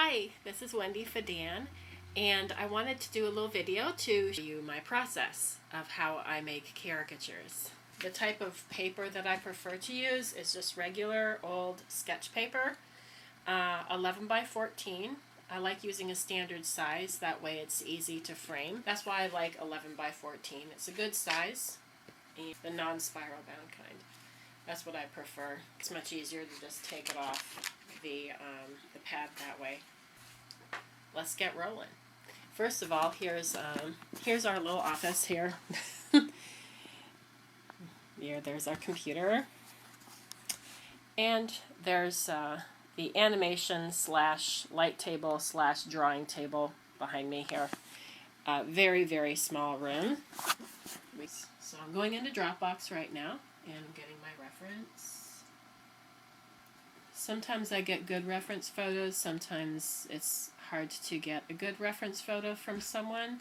Hi, this is Wendy Fedan, and I wanted to do a little video to show you my process of how I make caricatures. The type of paper that I prefer to use is just regular old sketch paper, 11 by 14. I like using a standard size, that way it's easy to frame. That's why I like 11 by 14. It's a good size, the non-spiral bound kind. That's what I prefer. It's much easier to just take it off the pad that way. Let's get rolling. First of all, here's our little office here. There's our computer, and there's the animation / light table / drawing table behind me here. Very, very small room. So I'm going into Dropbox right now and I'm getting my reference. Sometimes I get good reference photos, sometimes it's hard to get a good reference photo from someone,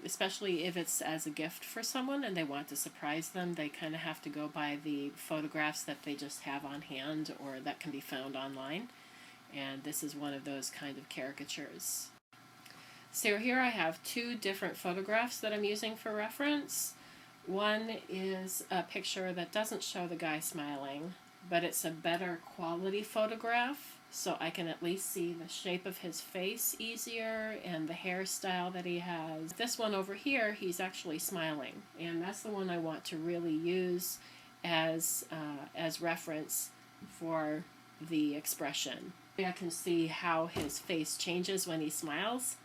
especially if it's as a gift for someone and they want to surprise them. They kind of have to go by the photographs that they just have on hand or that can be found online, and this is one of those kind of caricatures. So here I have two different photographs that I'm using for reference. One is a picture that doesn't show the guy smiling, but it's a better quality photograph, so I can at least see the shape of his face easier and the hairstyle that he has. This one over here, he's actually smiling, and that's the one I want to really use as reference for the expression. I can see how his face changes when he smiles.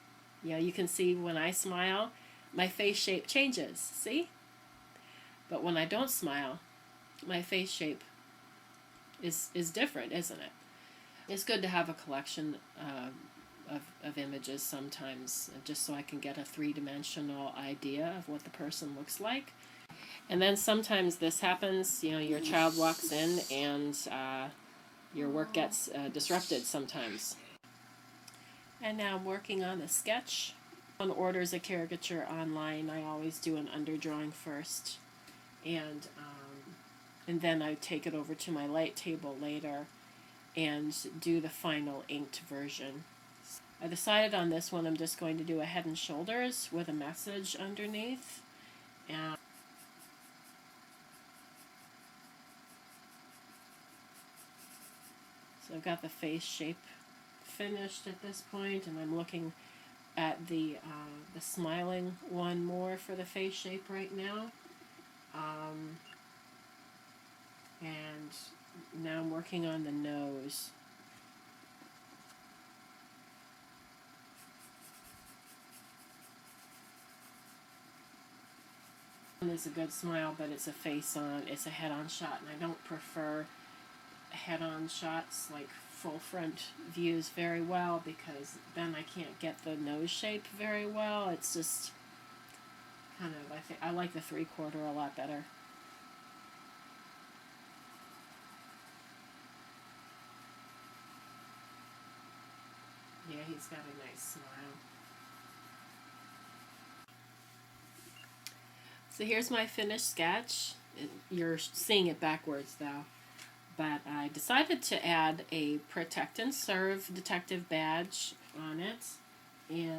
You can see when I smile, my face shape changes, see? But when I don't smile, my face shape is different, isn't it? It's good to have a collection of images sometimes, just so I can get a three-dimensional idea of what the person looks like. And then sometimes this happens, your child walks in and your work gets disrupted sometimes. And now I'm working on a sketch. When one orders a caricature online, I always do an underdrawing first, and then I take it over to my light table later and do the final inked version. I decided on this one I'm just going to do a head and shoulders with a message underneath. And so I've got the face shape finished at this point, and I'm looking at the smiling one more for the face shape right now. And now I'm working on the nose. It's a good smile, but it's a it's a head-on shot, and I don't prefer head-on shots like full front views very well, because then I can't get the nose shape very well. It's just kind of, I like the 3/4 a lot better. Yeah, he's got a nice smile. So here's my finished sketch. You're seeing it backwards though. But I decided to add a Protect and Serve detective badge on it,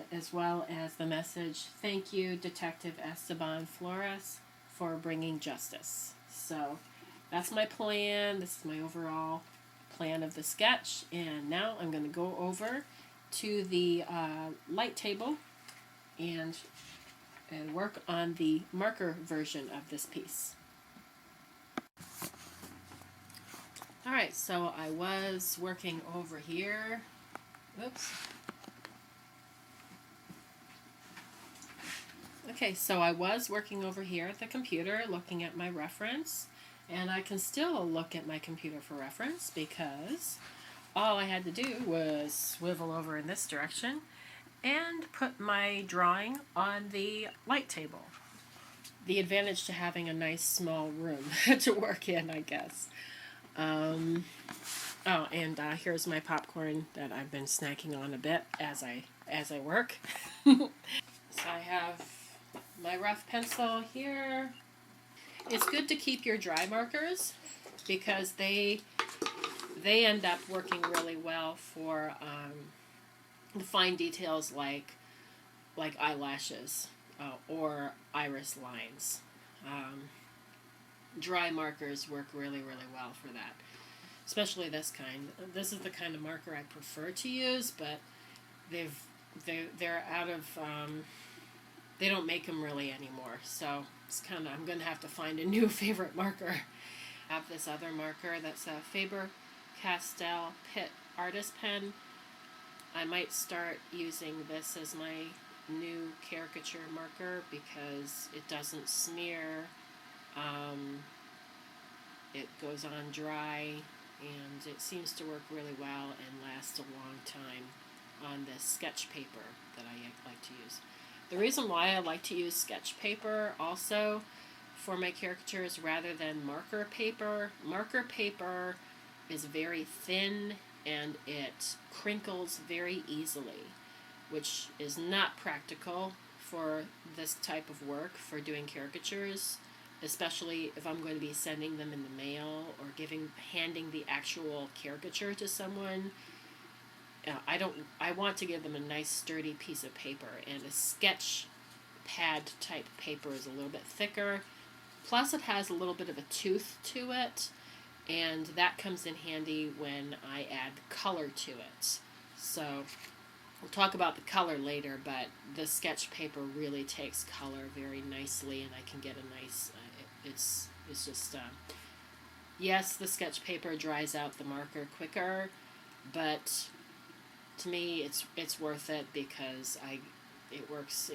as well as the message, "Thank you, Detective Esteban Flores, for bringing justice." So that's my plan. This is my overall plan of the sketch. And now I'm going to go over to the light table and work on the marker version of this piece. Alright, so I was working over here. Oops. Okay, so I was working over here at the computer looking at my reference, and I can still look at my computer for reference because all I had to do was swivel over in this direction and put my drawing on the light table. The advantage to having a nice small room to work in, I guess. Here's my popcorn that I've been snacking on a bit as I work. So I have my rough pencil here. It's good to keep your dry markers because they they end up working really well for the fine details like eyelashes or iris lines. Dry markers work really, really well for that, especially this kind. This is the kind of marker I prefer to use, but they're out of they don't make them really anymore, so it's kind of, I'm gonna have to find a new favorite marker. I have this other marker that's a Faber-Castell Pitt artist pen. I might start using this as my new caricature marker because it doesn't smear. It goes on dry, and it seems to work really well and last a long time on this sketch paper that I like to use. The reason why I like to use sketch paper also for my caricatures rather than marker paper is very thin and it crinkles very easily, which is not practical for this type of work, for doing caricatures, especially if I'm going to be sending them in the mail or handing the actual caricature to someone. I want to give them a nice sturdy piece of paper, and a sketch pad type paper is a little bit thicker, plus it has a little bit of a tooth to it, and that comes in handy when I add color to it. So we'll talk about the color later, but the sketch paper really takes color very nicely, and I can get a nice, it's just, yes, the sketch paper dries out the marker quicker, but to me it's worth it because it works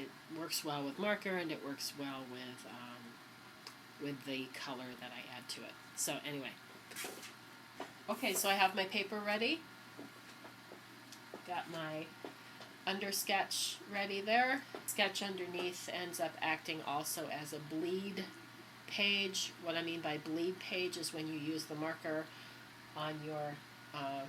well with marker, and it works well with the color that I add to it. So anyway, okay, so I have my paper ready. Got my undersketch ready there. Sketch underneath ends up acting also as a bleed page. What I mean by bleed page is when you use the marker on your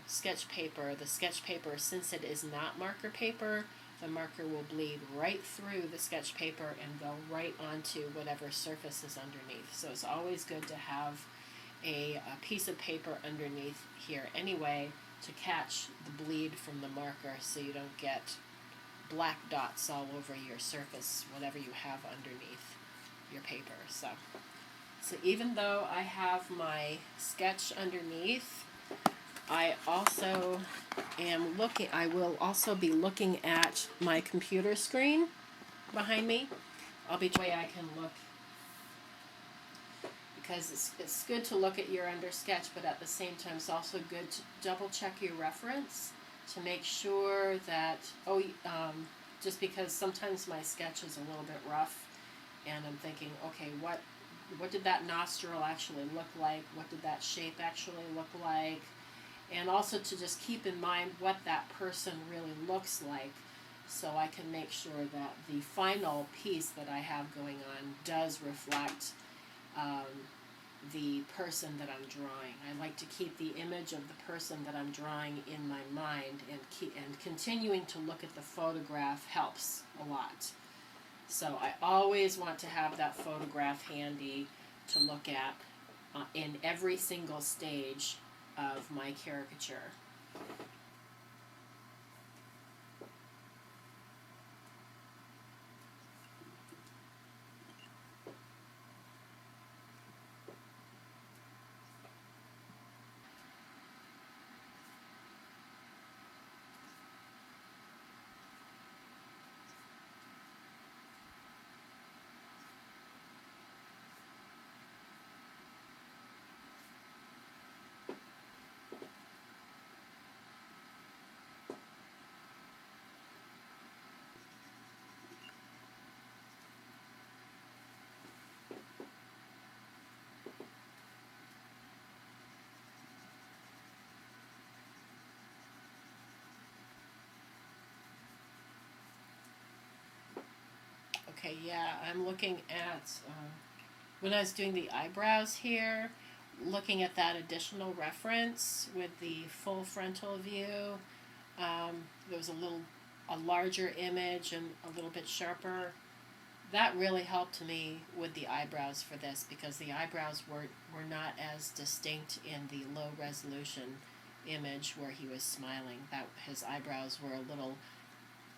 sketch paper. The sketch paper, since it is not marker paper, the marker will bleed right through the sketch paper and go right onto whatever surface is underneath. So it's always good to have a piece of paper underneath here anyway to catch the bleed from the marker so you don't get black dots all over your surface, whatever you have underneath your paper. So even though I have my sketch underneath, I will also be looking at my computer screen behind me. I'll be way I can look, because it's good to look at your undersketch, but at the same time it's also good to double check your reference to make sure that, just because sometimes my sketch is a little bit rough and I'm thinking, okay, what did that nostril actually look like? What did that shape actually look like? And also to just keep in mind what that person really looks like, so I can make sure that the final piece that I have going on does reflect the person that I'm drawing. I like to keep the image of the person that I'm drawing in my mind, and continuing to look at the photograph helps a lot. So I always want to have that photograph handy to look at in every single stage of my caricature. Okay, yeah, I'm looking at, when I was doing the eyebrows here, looking at that additional reference with the full frontal view. There was a larger image and a little bit sharper. That really helped me with the eyebrows for this, because the eyebrows were not as distinct in the low resolution image where he was smiling. That his eyebrows were a little,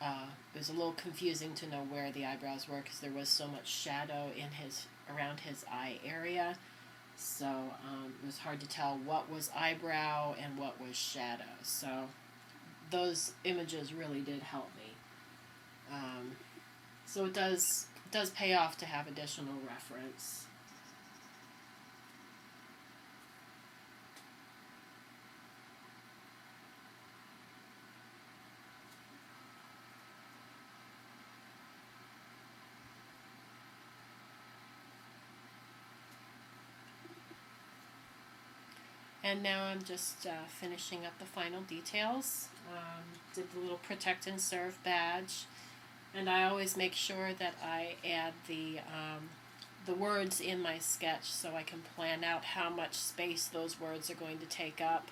it was a little confusing to know where the eyebrows were because there was so much shadow in around his eye area. So it was hard to tell what was eyebrow and what was shadow. So those images really did help me. So it does pay off to have additional reference. And now I'm just finishing up the final details. Did the little protect and serve badge. And I always make sure that I add the words in my sketch so I can plan out how much space those words are going to take up.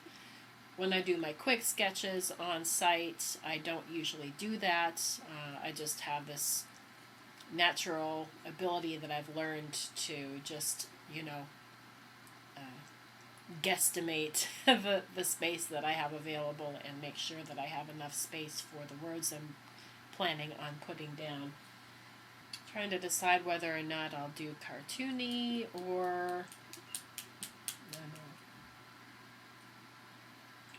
When I do my quick sketches on site, I don't usually do that. I just have this natural ability that I've learned to just, guesstimate the space that I have available and make sure that I have enough space for the words I'm planning on putting down. Trying to decide whether or not I'll do cartoony or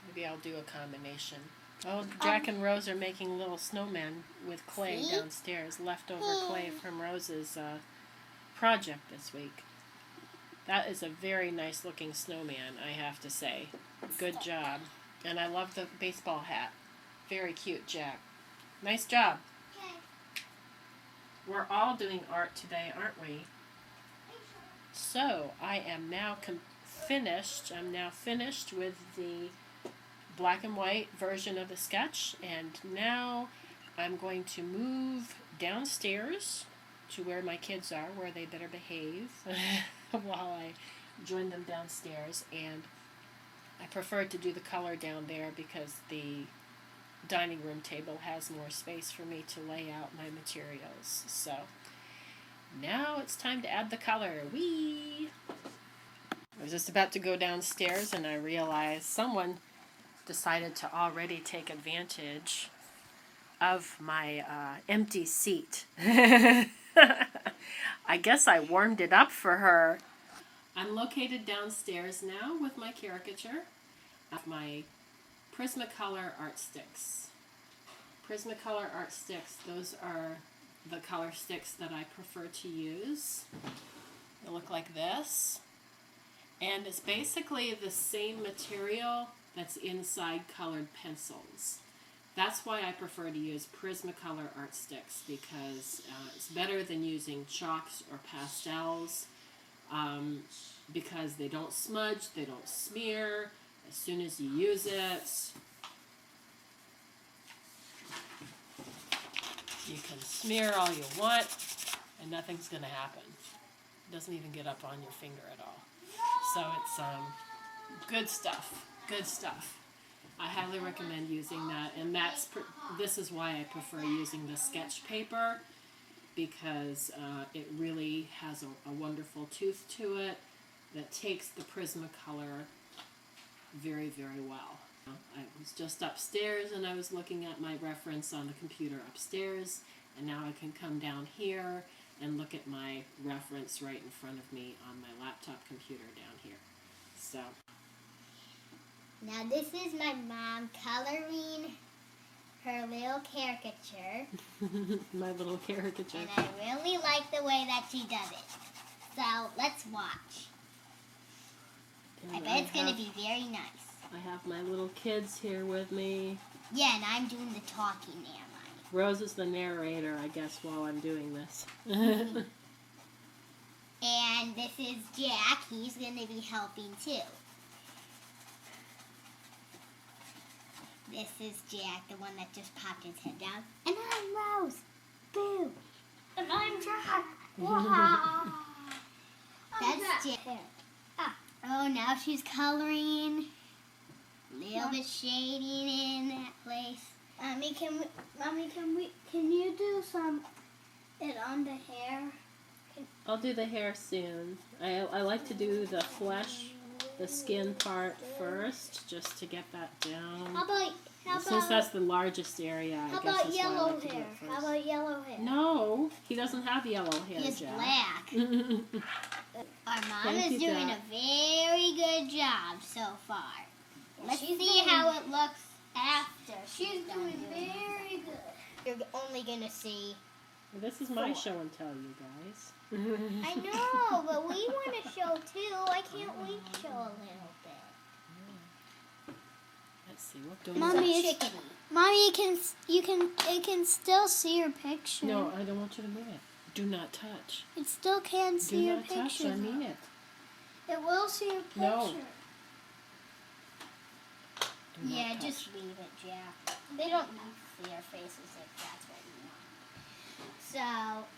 maybe I'll do a combination. Oh, Jack and Rose are making little snowmen with clay downstairs, leftover clay from Rose's project this week. That is a very nice looking snowman, I have to say. Good job. And I love the baseball hat. Very cute, Jack. Nice job. Okay. We're all doing art today, aren't we? So, I am now finished. I'm now finished with the black and white version of the sketch. And now I'm going to move downstairs to where my kids are, where they better behave while I join them downstairs. And I prefer to do the color down there because the dining room table has more space for me to lay out my materials. So now it's time to add the color. Whee! I was just about to go downstairs and I realized someone decided to already take advantage of my empty seat. I guess I warmed it up for her. I'm located downstairs now with my caricature of my Prismacolor art sticks. Prismacolor art sticks, those are the color sticks that I prefer to use. They look like this. And it's basically the same material that's inside colored pencils. That's why I prefer to use Prismacolor art sticks, because it's better than using chalks or pastels, because they don't smudge, they don't smear as soon as you use it. You can smear all you want and nothing's going to happen. It doesn't even get up on your finger at all. So it's good stuff. Good stuff. I highly recommend using that, and this is why I prefer using the sketch paper, because it really has a wonderful tooth to it that takes the Prismacolor very, very well. I was just upstairs and I was looking at my reference on the computer upstairs, and now I can come down here and look at my reference right in front of me on my laptop computer down here. So now this is my mom coloring her little caricature. My little caricature. And I really like the way that she does it. So let's watch. I bet it's going to be very nice. I have my little kids here with me. Yeah, and I'm doing the talking there, Mommy. Rose is the narrator, I guess, while I'm doing this. And this is Jack. He's going to be helping too. This is Jack, the one that just popped his head down. And I'm Rose. Boo. And I'm Jack. Wow. That's Jack. Oh, now she's coloring. A little bit shading in that place. Mommy, can you do it on the hair? I'll do the hair soon. I like to do the flesh the skin part first, just to get that down. How Since that's the largest area, I guess that's why I like to do it first. How about yellow hair? No, he doesn't have yellow hair, He has Jack. black. Our mom is doing a very good job so far. Let's see how it looks after. She's doing very good. You're only going to see... This is my show and tell, you guys. I know, but we want to show too. I can't wait to show a little bit. Let's see, what do we Mommy, it can still see your picture. No, I don't want you to move it. Do not touch. It still can see your Do not touch, picture. I mean it. It will see your picture. No. Do not Yeah, touch. just leave it, Jack. They don't need to see our faces if that's what you want. So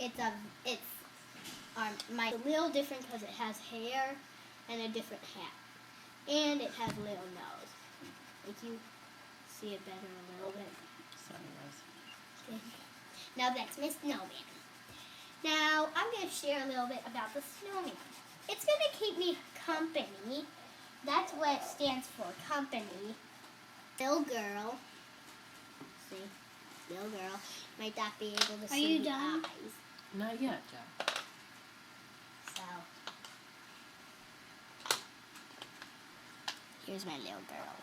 it's a little different because it has hair and a different hat, and it has a little nose. If you see it better a little bit. Sorry, Rose. Now that's my snowman. Now I'm going to share a little bit about the snowman. It's going to keep me company. That's what it stands for, company. Little girl. See? Little girl. Might not be able to see you the done? eyes. Not yet, Jack. So, here's my little girl.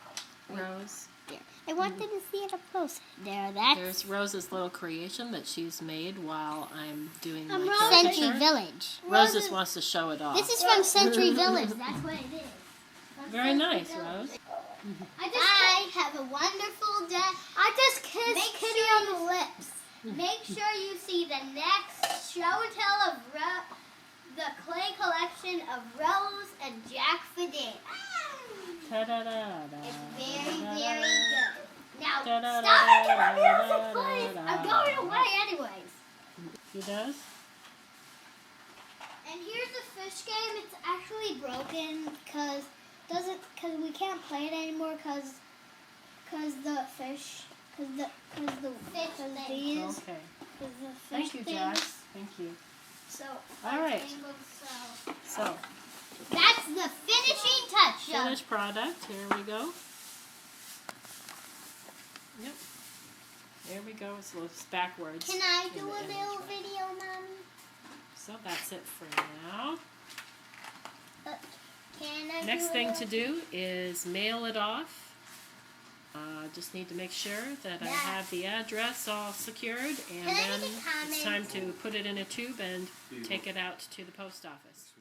Rose. There. I want them to see it up close. There's Rose's little creation that she's made while I'm doing my Rose. caricature. Century Village. Rose just wants to show it off. This is from Century Village. That's what it is. From Very Century nice, Village. Rose. I have a wonderful day. I just kissed Kitty on the lips. Make sure you see the next show and tell of the clay collection of Rose and Jack Fedan. Ta-da-da-da. It's very, very good. Now, Da-da-da-da-da-da-da-da. stop making my music, please. I'm going away anyways. He does? And here's the fish game. It's actually broken because we can't play it anymore because the fish Okay. Thank you, Jack. Thank you. So All right. So, That's the finishing touch. finished product. Here we go. Yep. There we go. It looks backwards. Can I in do the a image, little right? video, Mommy? So that's it for now. Can I Next do a thing little... to do is mail it off. Just need to make sure that I have the address all secured, and Can I then make a comment? it's time to put it in a tube and take it out to the post office.